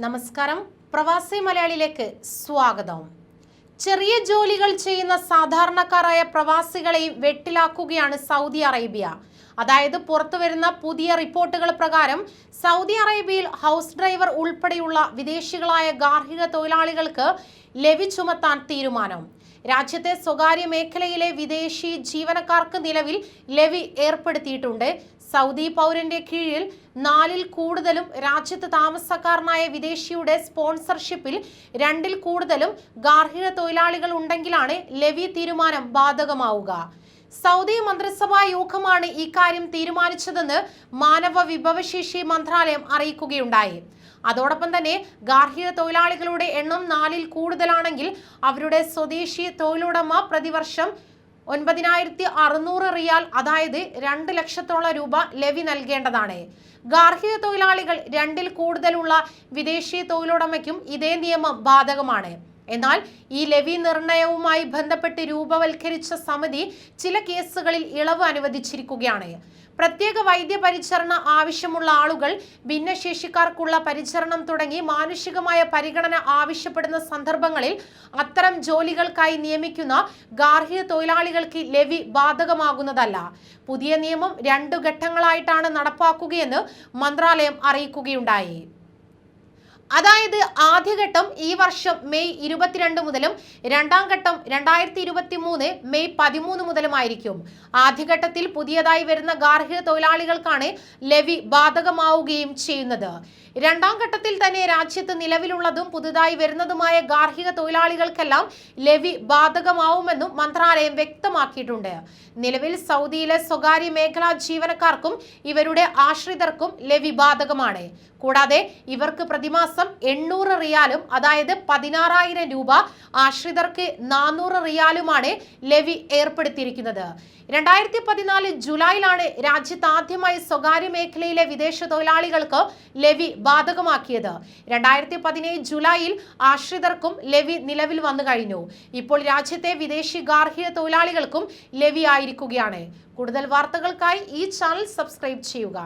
നമസ്കാരം, പ്രവാസി മലയാളിയിലേക്ക് സ്വാഗതം. ചെറിയ ജോലികൾ ചെയ്യുന്ന സാധാരണക്കാരായ പ്രവാസികളെയും വെട്ടിലാക്കുകയാണ് സൗദി അറേബ്യ. അതായത് പുറത്തുവരുന്ന പുതിയ റിപ്പോർട്ടുകൾ പ്രകാരം സൗദി അറേബ്യയിൽ ഹൗസ് ഡ്രൈവർ ഉൾപ്പെടെയുള്ള വിദേശികളായ ഗാർഹിക തൊഴിലാളികൾക്ക് ലെവി ചുമത്താൻ തീരുമാനം. രാജ്യത്തെ സ്വകാര്യ മേഖലയിലെ വിദേശി ജീവനക്കാർക്ക് നിലവിൽ ലെവി ഏർപ്പെടുത്തിയിട്ടുണ്ട്. സൗദി പൗരന്റെ കീഴിൽ 4-ൽ കൂടുതലും രാജ്യത്ത് താമസക്കാരനായ വിദേശിയുടെ സ്പോൺസർഷിപ്പിൽ 2-ൽ കൂടുതലും ഗാർഹിക തൊഴിലാളികൾ ഉണ്ടെങ്കിലാണ് ലെവി തീരുമാനം ബാധകമാവുക. സൗദി മന്ത്രിസഭാ യോഗമാണ് ഇക്കാര്യം തീരുമാനിച്ചതെന്ന് മാനവ വിഭവശേഷി മന്ത്രാലയം അറിയിക്കുകയുണ്ടായി. അതോടൊപ്പം തന്നെ ഗാർഹിക തൊഴിലാളികളുടെ എണ്ണം 4-ൽ കൂടുതലാണെങ്കിൽ അവരുടെ സ്വദേശി തൊഴിലുടമ പ്രതിവർഷം 9,600 റിയാൽ, അതായത് 2 ലക്ഷത്തോളം രൂപ ലെവി നൽകേണ്ടതാണ്. ഗാർഹിക തൊഴിലാളികൾ 2-ൽ കൂടുതലുള്ള വിദേശി തൊഴിലുടമയ്ക്കും ഇതേ നിയമം ബാധകമാണ്. എന്നാൽ ഈ ലെവി നിർണയവുമായി ബന്ധപ്പെട്ട് രൂപവൽക്കരിച്ച സമിതി ചില കേസുകളിൽ ഇളവ് അനുവദിച്ചിരിക്കുകയാണ്. പ്രത്യേക വൈദ്യപരിചരണ ആവശ്യമുള്ള ആളുകൾ, ഭിന്നശേഷിക്കാർക്കുള്ള പരിചരണം തുടങ്ങി മാനുഷികമായ പരിഗണന ആവശ്യപ്പെടുന്ന സന്ദർഭങ്ങളിൽ അത്തരം ജോലികൾക്കായി നിയമിക്കുന്ന ഗാർഹിക തൊഴിലാളികൾക്ക് ലെവി ബാധകമാകുന്നതല്ല. പുതിയ നിയമം 2 ഘട്ടങ്ങളായിട്ടാണ് നടപ്പാക്കുകയെന്ന് മന്ത്രാലയം അറിയിക്കുകയുണ്ടായി. അതായത് ആദ്യഘട്ടം ഈ വർഷം മെയ് 22 മുതലും 2ാം ഘട്ടം 2023 മെയ് 13 മുതലുമായിരിക്കും. ആദ്യഘട്ടത്തിൽ പുതിയതായി വരുന്ന ഗാർഹിക തൊഴിലാളികൾക്കാണ് ലെവി ബാധകമാവുകയും ചെയ്യുന്നത്. 2ാം ഘട്ടത്തിൽ തന്നെ രാജ്യത്ത് നിലവിലുള്ളതും പുതുതായി വരുന്നതുമായ ഗാർഹിക തൊഴിലാളികൾക്കെല്ലാം ലെവി ബാധകമാവുമെന്നും മന്ത്രാലയം വ്യക്തമാക്കിയിട്ടുണ്ട്. നിലവിൽ സൗദിയിലെ സ്വകാര്യ മേഖലാ ജീവനക്കാർക്കും ഇവരുടെ ആശ്രിതർക്കും ലെവി ബാധകമാണ്. കൂടാതെ ഇവർക്ക് പ്രതിമാസം 800 റിയാലും, അതായത് 16,000 രൂപ, ആശ്രിതർക്ക് 400 റിയാലുമാണ് ലെവി ഏർപ്പെടുത്തിയിരിക്കുന്നത്. 2014 ജൂലൈയിലാണ് രാജ്യത്ത് ആദ്യമായി സ്വകാര്യ മേഖലയിലെ വിദേശ തൊഴിലാളികൾക്ക് ലെവി ബാധകമാക്കിയത്. 2017 ജൂലൈയിൽ ആശ്രിതർക്കും ലെവി നിലവിൽ വന്നു കഴിഞ്ഞു. ഇപ്പോൾ രാജ്യത്തെ വിദേശി ഗാർഹിക തൊഴിലാളികൾക്കും ലെവി ആയിരിക്കുകയാണ്. കൂടുതൽ വാർത്തകൾക്കായി ഈ ചാനൽ സബ്സ്ക്രൈബ് ചെയ്യുക.